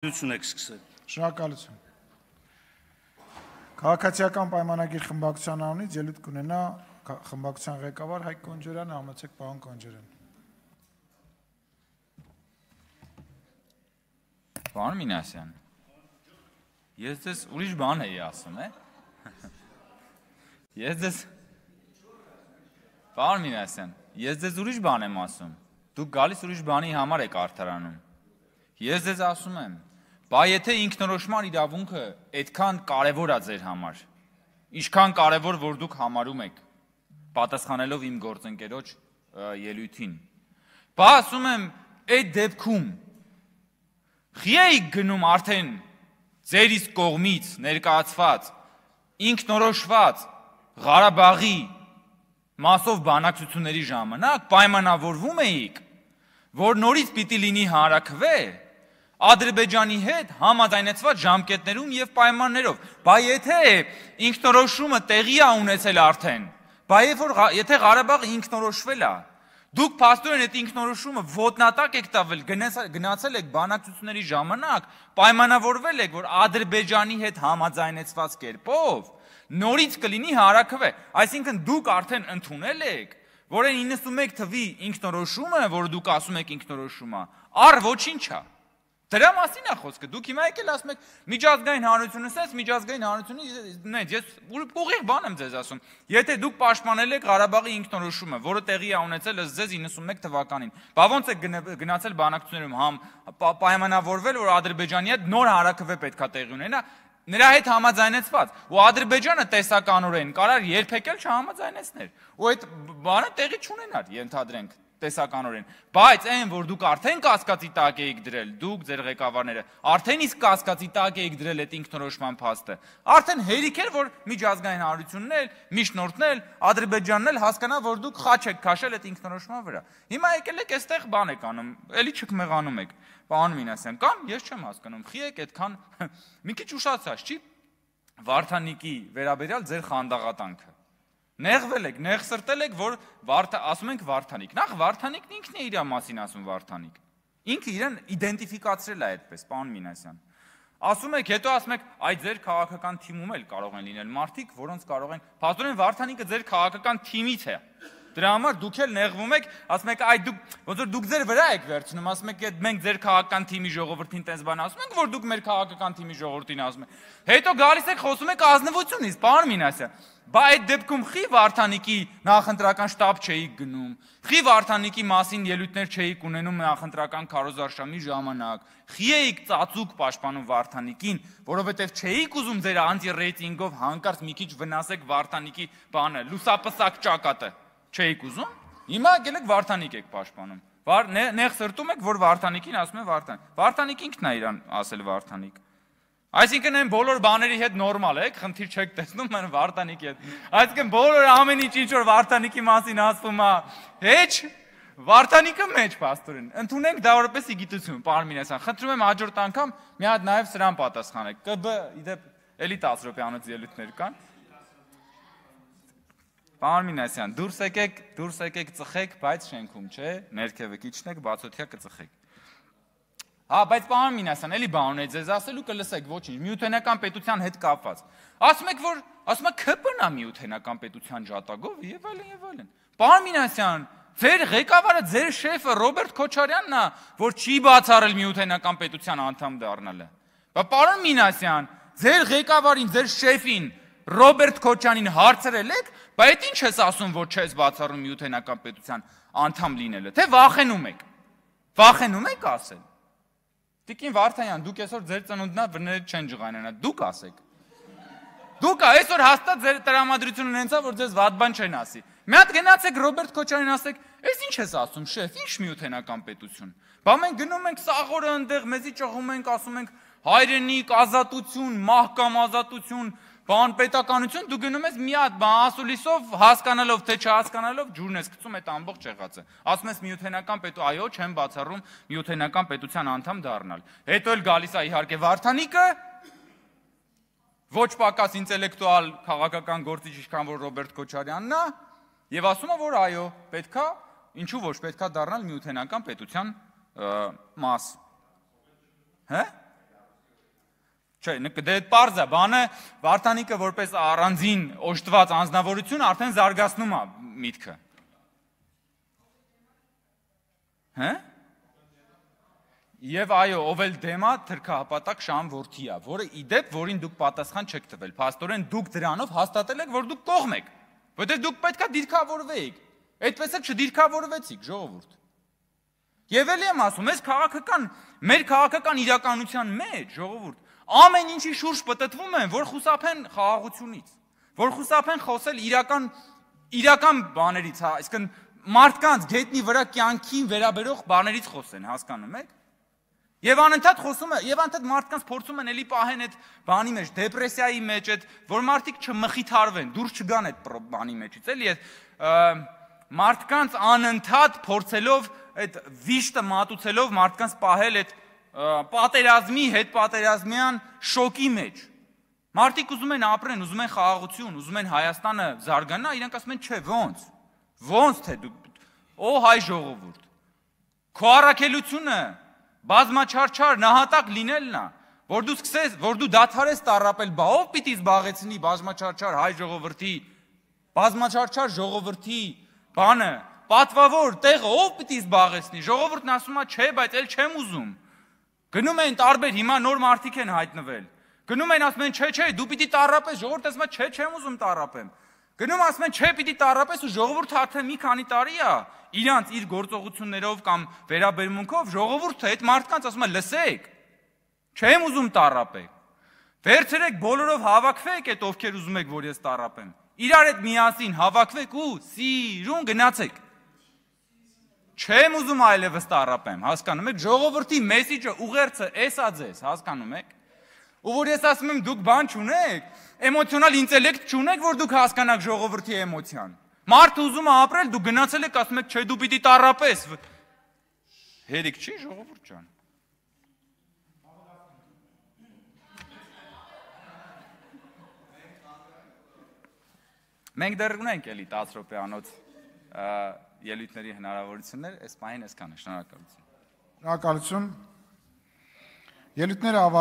Շնորհակալություն։ Քաղաքացիական պայմանագիր խմբակցության անունից ելույթ կունենա խմբակցության ղեկավար Հայկ Կոնջարյանը, համեցեք պարոն Կոնջարյան։ Պարոն Մինասյան, ես ձեզ ուրիշ բան էի ասում, Պարոն Մինասյան, ես ձեզ ուրիշ բան եմ ասում, դուք գալիս ուրիշ բանի համար եք արդարանում։ Ես ձեզ ասում եմ, բա եթե ինքնորոշման իրավունքը այդքան կարևոր է ձեր համար, ինչքան կարևոր, որ դուք համարում եք, պատասխանելով իմ գործընկերոջ ելույթին, բա ասում եմ, այդ դեպքում խի էիք գնում արդեն ձեր իսկ կողմից ներկայացված, ինքնորոշված Ղարաբաղի մասով բանակցությունների ժամանակ պայմանավորվում էիք, որ նորից պիտի լինի հանրաքվե Ադրբեջանի հետ համաձայնեցված ժամկետներում եւ պայմաններով, բա եթե ինքնորոշումը տեղի է ունեցել արդեն, բա եթե Ղարաբաղը ինքնորոշվել է, դուք փաստորեն այդ ինքնորոշումը ոտնատակ եք տվել, գնացել եք բանակցությունների ժամանակ, պայմանավորվել եք, որ Ադրբեջանի հետ համաձայնեցված կերպով նորից կլինի հանրաքվե, այսինքն դուք արդեն ընդունել եք, որ այն 91 թվի ինքնորոշումը, որը դուք ասում եք ինքնորոշումը, առ ոչինչ է։ Դրա մասին է խոսքը, դուք հիմա եկել ասում եք միջազգային հանրությունից, միջազգային հանրությունից, ես ուղիղ բան եմ ձեզ ասում, եթե դուք պաշտպանել եք Ղարաբաղի ինքնորոշումը, որը տեղի է ունեցել ըստ ձեզ 91 թվականին, բա ոնց եք գնացել բանակցություններում պայմանավորվել, որ Ադրբեջանի հետ նոր հանրաքվե պետք է տեղի ունենա, նրա հետ համաձայնեցված, ու Ադրբեջանը տեսականորեն կարար երբեք էլ չհամաձայնեցներ, ու այդ բանը տեղի չունենար, ենթադրենք տեսականորեն, բայց այն, որ դուք արդեն կասկածի տակ էիք դրել, դուք ձեր ղեկավարները, արդեն իսկ կասկածի տակ էիք դրել այդ ինքնորոշման փաստը, արդեն հերիք էր, որ միջազգային հանրությունն էլ, միջնորդն էլ, Ադրբեջանն էլ հասկանա, որ դուք խաչ եք քաշել այդ ինքնորոշման վրա։ Հիմա եկել եք այստեղ բան եք անում, էլի չկմեղանում եք, պարոն Մինասյան, կամ ես չեմ հասկանում, խի եք այդքան մի քիչ ուշացած, չի Վարդանիկի վերաբերյալ ձեր խանդաղատանքը։ Նեղվել եք, նեղսրտել եք, որ ասում ենք Վարդանիկ, նախ Վարդանիկն ինքն է իր մասին ասում Վարդանիկ, ինքը իրեն իդենտիֆիկացրել է այդպես, պարոն Մինասյան, ասում եք, հետո ասում եք, այ ձեր քաղաքական թիմում էլ կարող են լինել մարդիկ, որոնց կարող են, փաստորեն Վարդանիկը ձեր քաղաքական թիմից է, դրա համար դուք էլ նեղվում եք, ասում եք, այ ոնց որ դուք ձեր վրա եք վերցնում, ասում եք, մենք ձեր քաղաքական թիմի ժողովրդին տես բան ասում ենք, որ դուք մեր քաղաքական թիմի ժողովրդին ասում եք, հետո գալիս եք խոսում եք ազնվությունից, պարոն Մինասյան, բա այդ դեպքում խի Վարդանիկի նախընտրական շտաբ չէիք գնում, խի Վարդանիկի մասին ելույթներ չէիք ունենում նախընտրական քարոզարշավի ժամանակ, խի էիք ծածուկ պաշտպանում Վարդանիկին, որովհետև չէիք ուզում ձեր անտի-ռեյտինգով հանկարծ մի քիչ վնասեք Վարդանիկի բանը, լուսապսակ ճակատը, չէիք ուզում, հիմա եկել եք Վարդանիկ եք պաշտպանում, նեղ սրտում եք, որ Վարդանիկին ասում է Վարդանիկ, Վարդանիկ ինքն է իրան ասել Վարդանիկ, այսինքն այն բոլոր բաների հետ նորմալ եք, խնդիր չեք տեսնում այն Վարդանիկի հետ, այսինքն բոլոր ամեն ինչ որ Վարդանիկի մասին ասվում է, հեչ, Վարդանիկը մեջ փաստորեն, ընդունենք դա որպես իգիտություն, պարոն Մինասյան, խնդրում եմ հաջորդ անգամ մի հատ նաև սրան պատասխանեք, ԿԲ իդեպ էլի 10 րոպեանոց ելույթներ կան, Պարոն Մինասյան, դուրս եկեք ծխեք, բայց շենքում, չէ, ներքևը կիջնեք, բացօթյա կծխեք։ Հա, բայց պարոն Մինասյան, էլի բան ունի ձեզ ասելու կլսեք, ոչինչ, միութենական պետության հետ կապված։ Ասում եք, որ ասում եք ՔՊ-ն է միութենական պետության ջատագով եւ այլն։ Պարոն Մինասյան, ձեր ղեկավարը, ձեր շեֆը Ռոբերտ Քոչարյանն է, որ չի բացառել միութենական պետության անդամ դառնալը։ Բա պարոն Մինասյան, ձեր ղեկավարին, ձեր շեֆին Ռոբերտ Քոչյանին հարցրել եք, բա այդ ինչ ես ասում, որ չես բացառում միութենական պետության անդամ լինելը, թե վախենում եք։ Վախենում եք ասել։ Տիկին Վարդանյան, դուք այսօր ձեր ծնունդնա վրները չեն ջղայնանա, դուք ասեք։ Դուք այսօր հաստատ ձեր տրամադրությունը ունեցա, որ ձեզ վատ բան չեն ասի։ Մի հատ գնացեք Ռոբերտ Քոչարյանին ասեք, «Էս ինչ ես ասում, շեֆ, ինչ միութենական պետություն»։ Բա մենք գնում ենք սաղորը ընդեղ, մեզի ճղում ենք, ասում ենք հայրենիք, ազատություն, մահկամ ազատություն, բան պետականություն, դու գնում ես մի հատ բան ասուլիսով, հասկանալով թե չհասկանալով ջուրն ես գցում այդ ամբողջ եղածը։ Ասում ես միութենական այո, չեմ բացառում միութենական պետության անդամ դառնալ։ Հետո էլ գալիս է իհարկե Վարդանիկը, ոչ պակաս ինտելեկտուալ քաղաքական գործիչ ինչքան որ Ռոբերտ Քոչարյանն է, եւ ասում է, որ այո, պետքա, ինչու ոչ պետքա դառնալ միութենական պետության մաս։ Հա? Չէ, դե այդ պարզ է, բանը Վարդանիկը որպես առանձին օժտված անձնավորություն արդեն զարգացնում է միտքը։ Հա՞։ Եվ այո, ով էլ դեմ է, թրքահապատակ Շահան որդի է, որը իդեպ, որին դուք պատասխան չեք տվել։ Փաստորեն դուք դրանով հաստատել եք, որ դուք կողմ եք, որտեղ դուք պետքա դիրքավորվեիք։ Այդպես էլ չդիրքավորվեցիք, ժողովուրդ։ Եվ էլի եմ ասում, մեր քաղաքական իրականության մեջ, ժողովուրդ, ամեն ինչի շուրջ պտտվում են, որ խուսափեն խաղաղությունից, որ խուսափեն խոսել իրական բաներից, այսինքն մարդկանց գետնի վրա կյանքին վերաբերող բաներից խոսեն, հասկանում եք։ Եվ անընդհատ խոսում է, եւ անընդհատ մարդկանց փորձում են էլի պահեն այդ բանի մեջ, դեպրեսիայի մեջ, այդ որ մարդիկ չմխիթարվեն, դուրս չգան այդ բանի մեջից, էլի այդ մարդկանց անընդհատ փորձելով այդ վիշտը մատուցելով մարդկանց պահել այդ պատերազմի հետ պատերազմյան շոկի մեջ։ Մարդիկ ուզում են ապրեն, ուզում են խաղաղություն, ուզում են Հայաստանը զարգանա, իրենք ասում են, չէ, ոնց թե դու օ հայ ժողովուրդ։ Քո առաքելությունը բազմաչարչար նահատակ լինելն է, որ դու սկսես, որ դու դադարես տառապել, բա ով պիտի զբաղեցնի բազմաչարչար հայ ժողովրդի, բազմաչարչար ժողովրդի բանը, պատվավոր տեղը ով պիտի զբաղեցնի։ Ժողովուրդն ասում է, չէ, բայց էլ չեմ ուզում։ Գնում են տարբեր, հիմա նոր մարդիկ են հայտնվել։ Գնում են ասում են, չէ, դու պիտի տառապես, ժողովուրդը ասում է, չէ, չեմ ուզում տառապեմ։ Գնում ասում են, չէ, պիտի տառապես ու ժողովուրդը արդեն մի քանի տարի է իրանց իր գործողություններով կամ վերաբերմունքով ժողովուրդը այդ մարդկանց ասում է, լսեք, չեմ ուզում տառապեք։ Վերցրեք բոլորով հավաքվեք այդ ովքեր ուզում եք, որ ես տառապեմ։ Իրար հետ միասին հավաքվեք ու սիրուն գնացեք։ Չեմ ուզում այլևս տառապեմ, հասկանում եք, ժողովրդի մեսիջը ուղերձը էսա ձեզ, հասկանում եք։ Ու որ ես ասում եմ, դուք բան չունեք, էմոցիոնալ ինտելեկտ չունեք, որ դուք հասկանաք ժողովրդի էմոցիան։ Մարդը ուզում է ապրել, դուք գնացել եք, ասում եք, չէ, դու պիտի տառապես։ Հերիք չի, ժողովուրդ ջան։ Մենք դեռ ունենք էլի 10 րոպեանոց ելույթների հնարավորություններ, այս պահին այսքանը, շնորհակալություն։ Շնորհակալություն։ Ելույթները ավարտվել